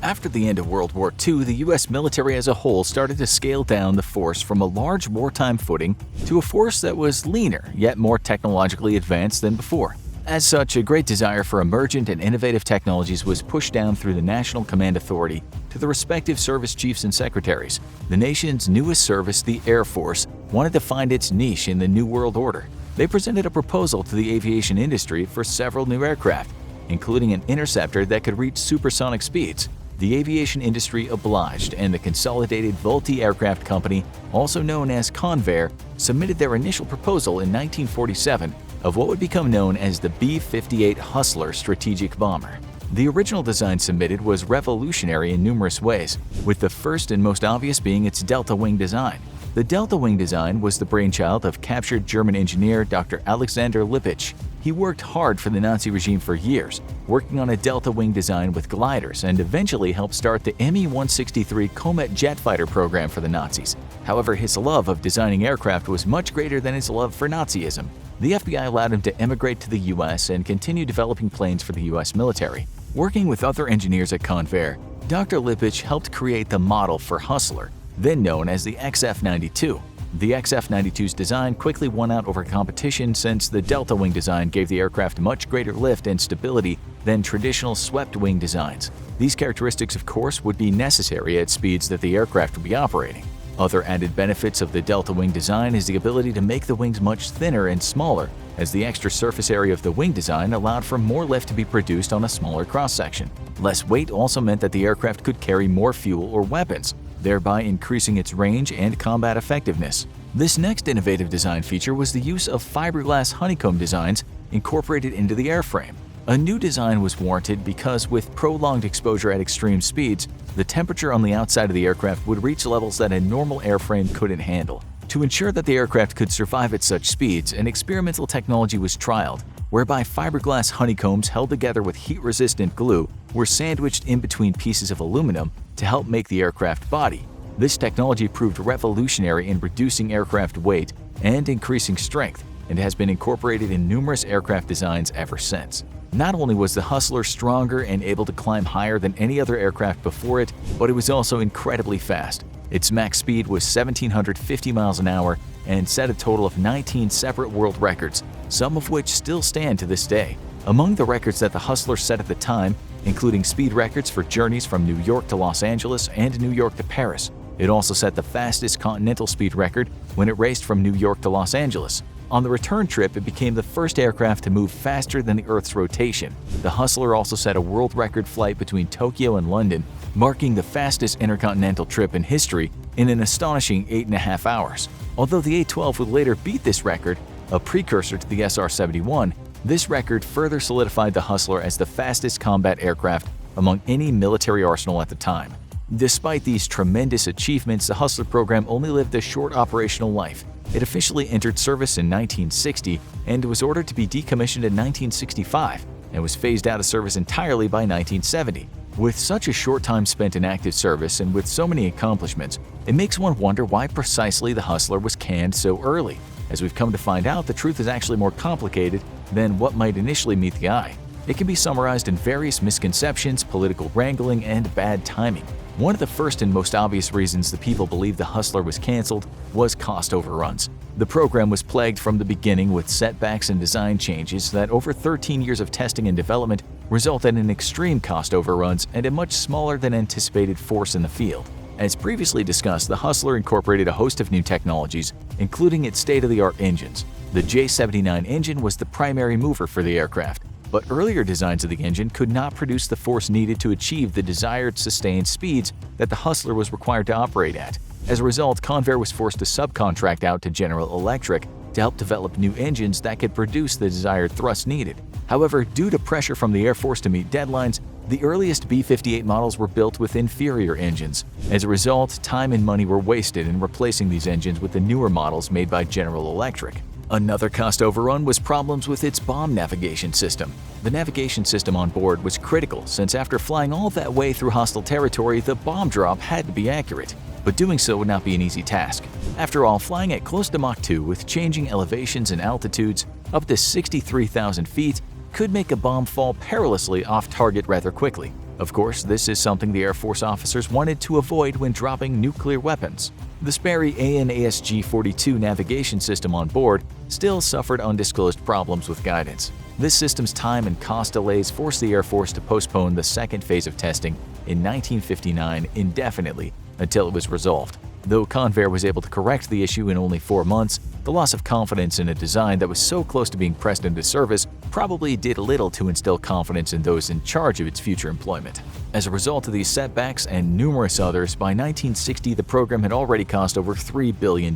After the end of World War II, the U.S. military as a whole started to scale down the force from a large wartime footing to a force that was leaner, yet more technologically advanced than before. As such, a great desire for emergent and innovative technologies was pushed down through the National Command Authority to the respective service chiefs and secretaries. The nation's newest service, the Air Force, wanted to find its niche in the New World Order. They presented a proposal to the aviation industry for several new aircraft, including an interceptor that could reach supersonic speeds. The aviation industry obliged, and the Consolidated Vultee Aircraft Company, also known as Convair, submitted their initial proposal in 1947 of what would become known as the B-58 Hustler strategic bomber. The original design submitted was revolutionary in numerous ways, with the first and most obvious being its delta wing design. The delta wing design was the brainchild of captured German engineer Dr. Alexander Lippisch. He worked hard for the Nazi regime for years, working on a delta wing design with gliders, and eventually helped start the Me-163 Comet jet fighter program for the Nazis. However, his love of designing aircraft was much greater than his love for Nazism. The FBI allowed him to emigrate to the U.S. and continue developing planes for the U.S. military. Working with other engineers at Convair, Dr. Lippisch helped create the model for Hustler, then known as the XF-92. The XF-92's design quickly won out over competition since the delta wing design gave the aircraft much greater lift and stability than traditional swept wing designs. These characteristics, of course, would be necessary at speeds that the aircraft would be operating. Other added benefits of the delta wing design is the ability to make the wings much thinner and smaller, as the extra surface area of the wing design allowed for more lift to be produced on a smaller cross-section. Less weight also meant that the aircraft could carry more fuel or weapons, thereby increasing its range and combat effectiveness. This next innovative design feature was the use of fiberglass honeycomb designs incorporated into the airframe. A new design was warranted because with prolonged exposure at extreme speeds, the temperature on the outside of the aircraft would reach levels that a normal airframe couldn't handle. To ensure that the aircraft could survive at such speeds, an experimental technology was trialed, whereby fiberglass honeycombs held together with heat-resistant glue were sandwiched in between pieces of aluminum to help make the aircraft body. This technology proved revolutionary in reducing aircraft weight and increasing strength, and has been incorporated in numerous aircraft designs ever since. Not only was the Hustler stronger and able to climb higher than any other aircraft before it, but it was also incredibly fast. Its max speed was 1,750 miles an hour and set a total of 19 separate world records, some of which still stand to this day. Among the records that the Hustler set at the time, including speed records for journeys from New York to Los Angeles and New York to Paris. It also set the fastest continental speed record when it raced from New York to Los Angeles. On the return trip, it became the first aircraft to move faster than the Earth's rotation. The Hustler also set a world record flight between Tokyo and London, marking the fastest intercontinental trip in history in an astonishing 8.5 hours. Although the A-12 would later beat this record, a precursor to the SR-71, this record further solidified the Hustler as the fastest combat aircraft among any military arsenal at the time. Despite these tremendous achievements, the Hustler program only lived a short operational life. It officially entered service in 1960 and was ordered to be decommissioned in 1965 and was phased out of service entirely by 1970. With such a short time spent in active service and with so many accomplishments, it makes one wonder why precisely the Hustler was canned so early. As we've come to find out, the truth is actually more complicated than what might initially meet the eye. It can be summarized in various misconceptions, political wrangling, and bad timing. One of the first and most obvious reasons the people believed the Hustler was canceled was cost overruns. The program was plagued from the beginning with setbacks and design changes that over 13 years of testing and development resulted in extreme cost overruns and a much smaller than anticipated force in the field. As previously discussed, the Hustler incorporated a host of new technologies, including its state-of-the-art engines. The J-79 engine was the primary mover for the aircraft, but earlier designs of the engine could not produce the force needed to achieve the desired sustained speeds that the Hustler was required to operate at. As a result, Convair was forced to subcontract out to General Electric to help develop new engines that could produce the desired thrust needed. However, due to pressure from the Air Force to meet deadlines, the earliest B-58 models were built with inferior engines. As a result, time and money were wasted in replacing these engines with the newer models made by General Electric. Another cost overrun was problems with its bomb navigation system. The navigation system on board was critical since after flying all that way through hostile territory, the bomb drop had to be accurate. But doing so would not be an easy task. After all, flying at close to Mach 2 with changing elevations and altitudes up to 63,000 feet could make a bomb fall perilously off target rather quickly. Of course, this is something the Air Force officers wanted to avoid when dropping nuclear weapons. The Sperry AN/ASG-42 navigation system on board still suffered undisclosed problems with guidance. This system's time and cost delays forced the Air Force to postpone the second phase of testing in 1959 indefinitely until it was resolved. Though Convair was able to correct the issue in only 4 months, the loss of confidence in a design that was so close to being pressed into service probably did little to instill confidence in those in charge of its future employment. As a result of these setbacks and numerous others, by 1960 the program had already cost over $3 billion.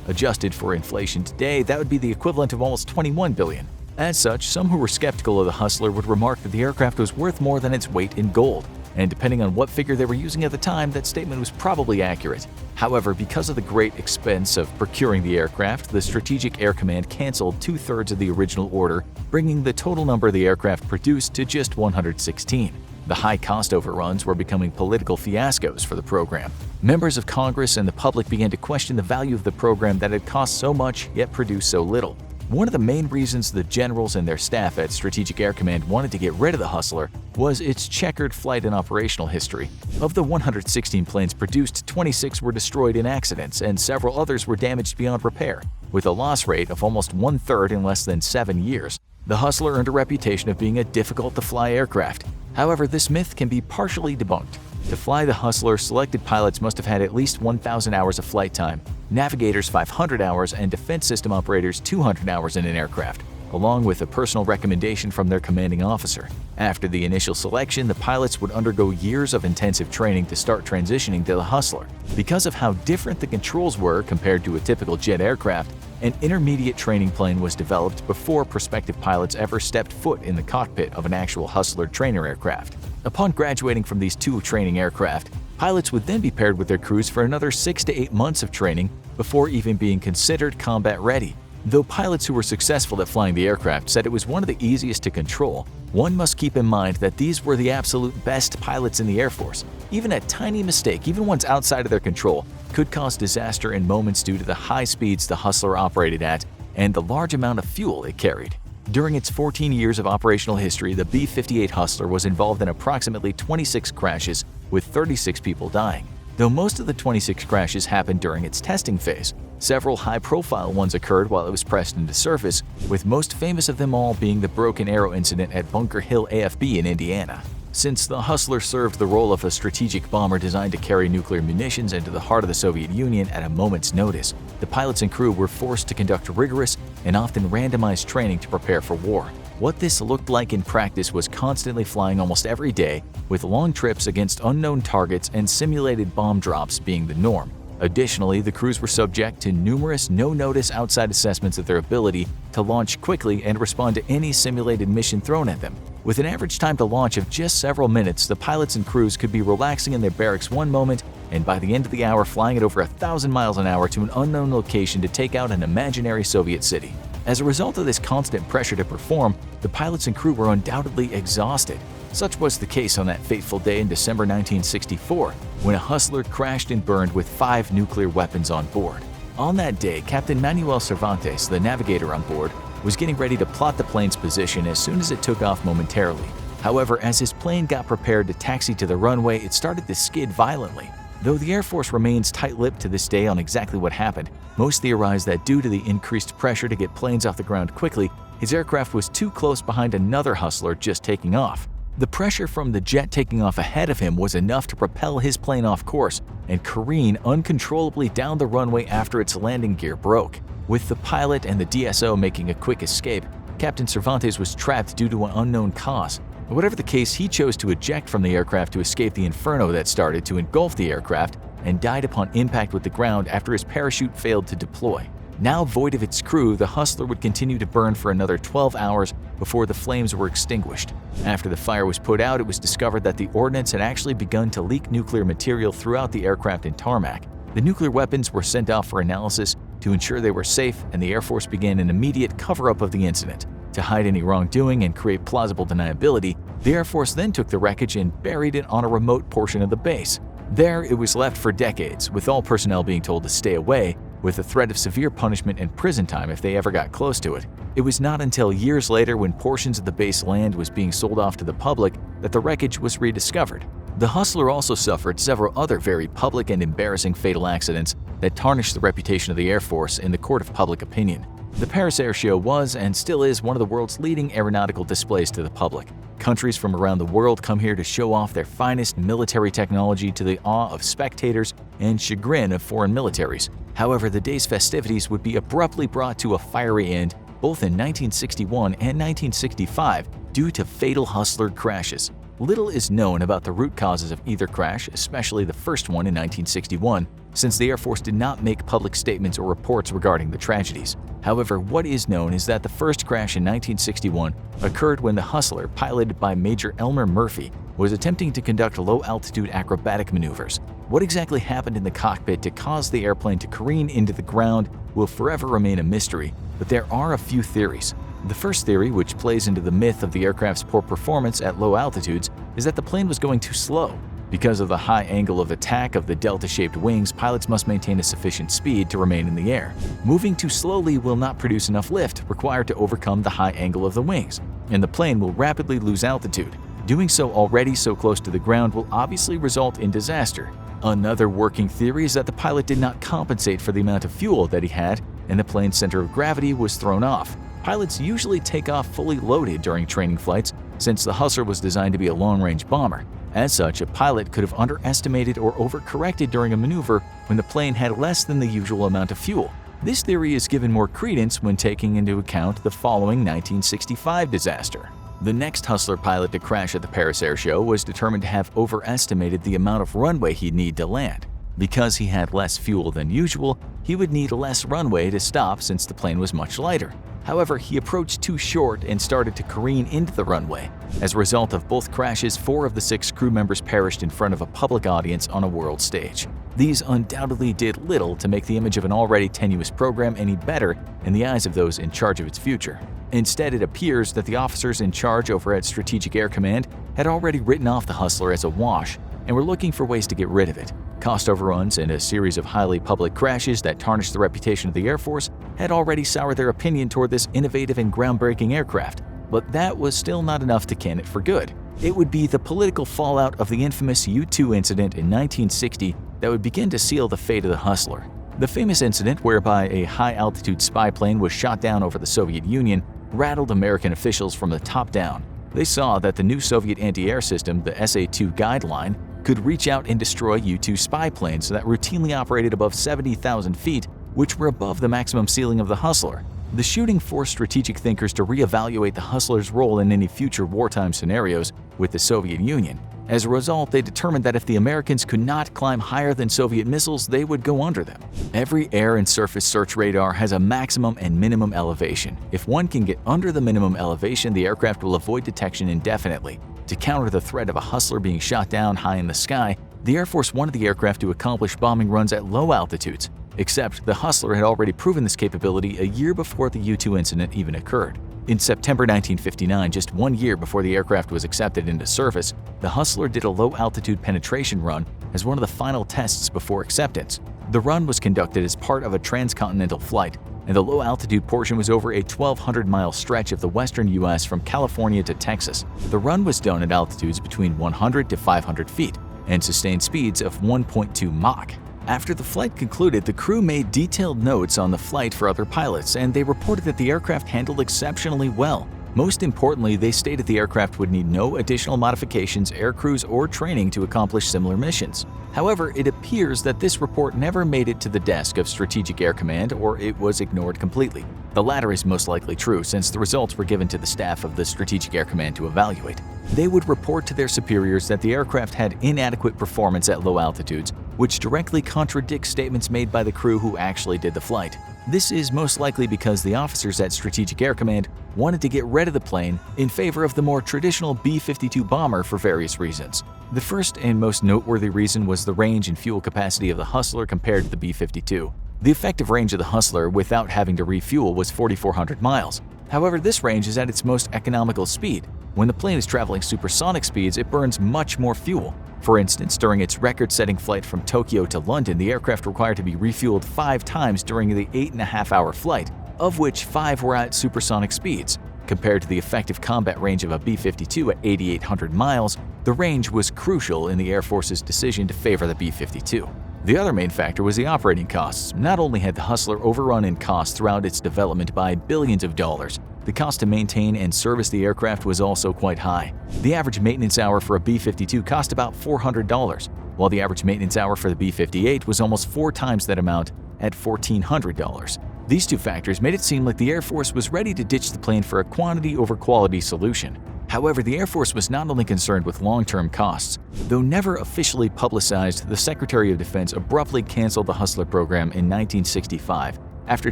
Adjusted for inflation today, that would be the equivalent of almost $21 billion. As such, some who were skeptical of the Hustler would remark that the aircraft was worth more than its weight in gold. And depending on what figure they were using at the time, that statement was probably accurate. However, because of the great expense of procuring the aircraft, the Strategic Air Command canceled 2/3 of the original order, bringing the total number of the aircraft produced to just 116. The high cost overruns were becoming political fiascos for the program. Members of Congress and the public began to question the value of the program that had cost so much yet produced so little. One of the main reasons the generals and their staff at Strategic Air Command wanted to get rid of the Hustler was its checkered flight and operational history. Of the 116 planes produced, 26 were destroyed in accidents and several others were damaged beyond repair. With a loss rate of almost 1/3 in less than 7 years, the Hustler earned a reputation of being a difficult-to-fly aircraft. However, this myth can be partially debunked. To fly the Hustler, selected pilots must have had at least 1,000 hours of flight time, navigators 500 hours, and defense system operators 200 hours in an aircraft, along with a personal recommendation from their commanding officer. After the initial selection, the pilots would undergo years of intensive training to start transitioning to the Hustler. Because of how different the controls were compared to a typical jet aircraft, an intermediate training plane was developed before prospective pilots ever stepped foot in the cockpit of an actual Hustler trainer aircraft. Upon graduating from these 2 training aircraft, pilots would then be paired with their crews for another 6 to 8 months of training before even being considered combat ready. Though pilots who were successful at flying the aircraft said it was one of the easiest to control, one must keep in mind that these were the absolute best pilots in the Air Force. Even a tiny mistake, even ones outside of their control, could cause disaster in moments due to the high speeds the Hustler operated at and the large amount of fuel it carried. During its 14 years of operational history, the B-58 Hustler was involved in approximately 26 crashes, with 36 people dying. Though most of the 26 crashes happened during its testing phase, several high-profile ones occurred while it was pressed into service, with most famous of them all being the Broken Arrow incident at Bunker Hill AFB in Indiana. Since the Hustler served the role of a strategic bomber designed to carry nuclear munitions into the heart of the Soviet Union at a moment's notice, the pilots and crew were forced to conduct rigorous and often randomized training to prepare for war. What this looked like in practice was constantly flying almost every day, with long trips against unknown targets and simulated bomb drops being the norm. Additionally, the crews were subject to numerous no-notice outside assessments of their ability to launch quickly and respond to any simulated mission thrown at them. With an average time to launch of just several minutes, the pilots and crews could be relaxing in their barracks one moment and by the end of the hour flying at over 1,000 miles an hour to an unknown location to take out an imaginary Soviet city. As a result of this constant pressure to perform, the pilots and crew were undoubtedly exhausted. Such was the case on that fateful day in December 1964, when a Hustler crashed and burned with 5 nuclear weapons on board. On that day, Captain Manuel Cervantes, the navigator on board, was getting ready to plot the plane's position as soon as it took off momentarily. However, as his plane got prepared to taxi to the runway, it started to skid violently. Though the Air Force remains tight-lipped to this day on exactly what happened, most theorize that due to the increased pressure to get planes off the ground quickly, his aircraft was too close behind another Hustler just taking off. The pressure from the jet taking off ahead of him was enough to propel his plane off course and careen uncontrollably down the runway after its landing gear broke. With the pilot and the DSO making a quick escape, Captain Cervantes was trapped due to an unknown cause. Whatever the case, he chose to eject from the aircraft to escape the inferno that started to engulf the aircraft and died upon impact with the ground after his parachute failed to deploy. Now void of its crew, the Hustler would continue to burn for another 12 hours before the flames were extinguished. After the fire was put out, it was discovered that the ordnance had actually begun to leak nuclear material throughout the aircraft and tarmac. The nuclear weapons were sent off for analysis to ensure they were safe, and the Air Force began an immediate cover-up of the incident. To hide any wrongdoing and create plausible deniability, the Air Force then took the wreckage and buried it on a remote portion of the base. There, it was left for decades, with all personnel being told to stay away with the threat of severe punishment and prison time if they ever got close to it. It was not until years later, when portions of the base land was being sold off to the public, that the wreckage was rediscovered. The Hustler also suffered several other very public and embarrassing fatal accidents that tarnished the reputation of the Air Force in the court of public opinion. The Paris Air Show was and still is one of the world's leading aeronautical displays to the public. Countries from around the world come here to show off their finest military technology to the awe of spectators and chagrin of foreign militaries. However, the day's festivities would be abruptly brought to a fiery end both in 1961 and 1965 due to fatal Hustler crashes. Little is known about the root causes of either crash, especially the first one in 1961, since the Air Force did not make public statements or reports regarding the tragedies. However, what is known is that the first crash in 1961 occurred when the Hustler, piloted by Major Elmer Murphy, was attempting to conduct low-altitude acrobatic maneuvers. What exactly happened in the cockpit to cause the airplane to careen into the ground will forever remain a mystery, but there are a few theories. The first theory, which plays into the myth of the aircraft's poor performance at low altitudes, is that the plane was going too slow. Because of the high angle of attack of the delta-shaped wings, pilots must maintain a sufficient speed to remain in the air. Moving too slowly will not produce enough lift required to overcome the high angle of the wings, and the plane will rapidly lose altitude. Doing so already so close to the ground will obviously result in disaster. Another working theory is that the pilot did not compensate for the amount of fuel that he had, and the plane's center of gravity was thrown off. Pilots usually take off fully loaded during training flights, since the Hustler was designed to be a long-range bomber. As such, a pilot could have underestimated or overcorrected during a maneuver when the plane had less than the usual amount of fuel. This theory is given more credence when taking into account the following 1965 disaster. The next Hustler pilot to crash at the Paris Air Show was determined to have overestimated the amount of runway he'd need to land. Because he had less fuel than usual, he would need less runway to stop since the plane was much lighter. However, he approached too short and started to careen into the runway. As a result of both crashes, 4 of the 6 crew members perished in front of a public audience on a world stage. These undoubtedly did little to make the image of an already tenuous program any better in the eyes of those in charge of its future. Instead, it appears that the officers in charge over at Strategic Air Command had already written off the Hustler as a wash and were looking for ways to get rid of it. Cost overruns and a series of highly public crashes that tarnished the reputation of the Air Force had already soured their opinion toward this innovative and groundbreaking aircraft, but that was still not enough to can it for good. It would be the political fallout of the infamous U-2 incident in 1960 that would begin to seal the fate of the Hustler. The famous incident whereby a high-altitude spy plane was shot down over the Soviet Union rattled American officials from the top down. They saw that the new Soviet anti-air system, the SA-2 guideline, could reach out and destroy U-2 spy planes that routinely operated above 70,000 feet, which were above the maximum ceiling of the Hustler. The shooting forced strategic thinkers to reevaluate the Hustler's role in any future wartime scenarios with the Soviet Union. As a result, they determined that if the Americans could not climb higher than Soviet missiles, they would go under them. Every air and surface search radar has a maximum and minimum elevation. If one can get under the minimum elevation, the aircraft will avoid detection indefinitely. To counter the threat of a Hustler being shot down high in the sky, the Air Force wanted the aircraft to accomplish bombing runs at low altitudes, except the Hustler had already proven this capability a year before the U-2 incident even occurred. In September 1959, just 1 year before the aircraft was accepted into service, the Hustler did a low-altitude penetration run as one of the final tests before acceptance. The run was conducted as part of a transcontinental flight, and the low-altitude portion was over a 1,200-mile stretch of the western U.S. from California to Texas. The run was done at altitudes between 100 to 500 feet and sustained speeds of 1.2 Mach. After the flight concluded, the crew made detailed notes on the flight for other pilots, and they reported that the aircraft handled exceptionally well. Most importantly, they stated the aircraft would need no additional modifications, aircrews, or training to accomplish similar missions. However, it appears that this report never made it to the desk of Strategic Air Command, or it was ignored completely. The latter is most likely true, since the results were given to the staff of the Strategic Air Command to evaluate. They would report to their superiors that the aircraft had inadequate performance at low altitudes, which directly contradicts statements made by the crew who actually did the flight. This is most likely because the officers at Strategic Air Command wanted to get rid of the plane in favor of the more traditional B-52 bomber for various reasons. The first and most noteworthy reason was the range and fuel capacity of the Hustler compared to the B-52. The effective range of the Hustler without having to refuel was 4,400 miles. However, this range is at its most economical speed. When the plane is traveling supersonic speeds, it burns much more fuel. For instance, during its record-setting flight from Tokyo to London, the aircraft required to be refueled 5 times during the 8.5-hour flight, of which 5 were at supersonic speeds. Compared to the effective combat range of a B-52 at 8,800 miles, the range was crucial in the Air Force's decision to favor the B-52. The other main factor was the operating costs. Not only had the Hustler overrun in cost throughout its development by billions of dollars, the cost to maintain and service the aircraft was also quite high. The average maintenance hour for a B-52 cost about $400, while the average maintenance hour for the B-58 was almost 4 times that amount at $1,400. These two factors made it seem like the Air Force was ready to ditch the plane for a quantity over quality solution. However, the Air Force was not only concerned with long-term costs. Though never officially publicized, the Secretary of Defense abruptly canceled the Hustler program in 1965 after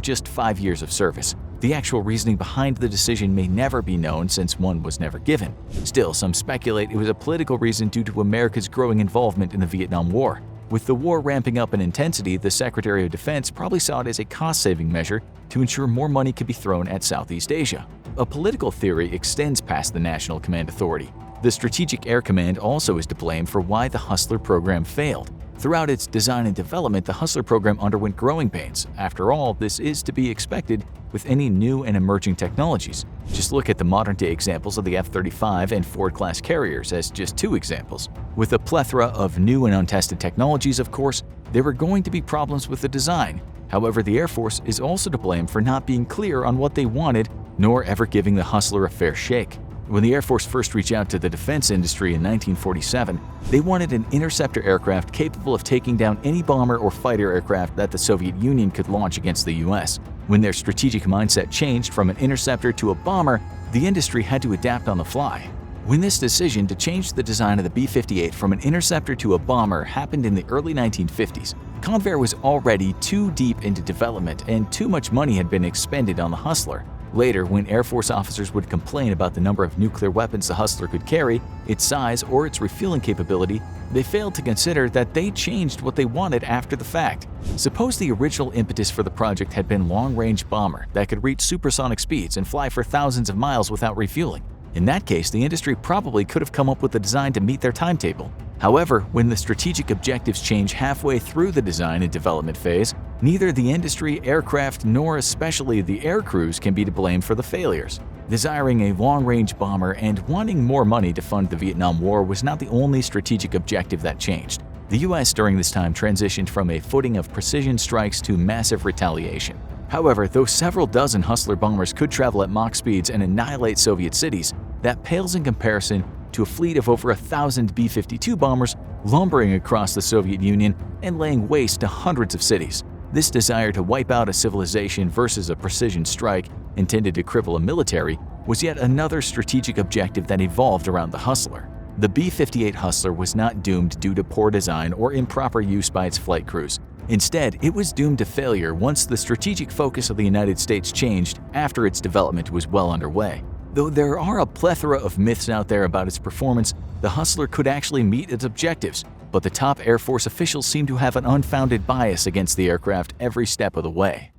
just 5 years of service. The actual reasoning behind the decision may never be known since one was never given. Still, some speculate it was a political reason due to America's growing involvement in the Vietnam War. With the war ramping up in intensity, the Secretary of Defense probably saw it as a cost-saving measure to ensure more money could be thrown at Southeast Asia. A political theory extends past the National Command Authority. The Strategic Air Command also is to blame for why the Hustler program failed. Throughout its design and development, the Hustler program underwent growing pains. After all, this is to be expected with any new and emerging technologies. Just look at the modern-day examples of the F-35 and Ford-class carriers as just 2 examples. With a plethora of new and untested technologies, of course, there were going to be problems with the design. However, the Air Force is also to blame for not being clear on what they wanted, nor ever giving the Hustler a fair shake. When the Air Force first reached out to the defense industry in 1947, they wanted an interceptor aircraft capable of taking down any bomber or fighter aircraft that the Soviet Union could launch against the US. When their strategic mindset changed from an interceptor to a bomber, the industry had to adapt on the fly. When this decision to change the design of the B-58 from an interceptor to a bomber happened in the early 1950s, Convair was already too deep into development and too much money had been expended on the Hustler. Later, when Air Force officers would complain about the number of nuclear weapons the Hustler could carry, its size, or its refueling capability, they failed to consider that they changed what they wanted after the fact. Suppose the original impetus for the project had been long-range bomber that could reach supersonic speeds and fly for thousands of miles without refueling. In that case, the industry probably could have come up with a design to meet their timetable. However, when the strategic objectives change halfway through the design and development phase, neither the industry, aircraft, nor especially the air crews can be to blame for the failures. Desiring a long-range bomber and wanting more money to fund the Vietnam War was not the only strategic objective that changed. The US during this time transitioned from a footing of precision strikes to massive retaliation. However, though several dozen Hustler bombers could travel at Mach speeds and annihilate Soviet cities, that pales in comparison to a fleet of over 1,000 B-52 bombers lumbering across the Soviet Union and laying waste to hundreds of cities. This desire to wipe out a civilization versus a precision strike intended to cripple a military was yet another strategic objective that evolved around the Hustler. The B-58 Hustler was not doomed due to poor design or improper use by its flight crews. Instead, it was doomed to failure once the strategic focus of the United States changed after its development was well underway. Though there are a plethora of myths out there about its performance, the Hustler could actually meet its objectives, but the top Air Force officials seem to have an unfounded bias against the aircraft every step of the way.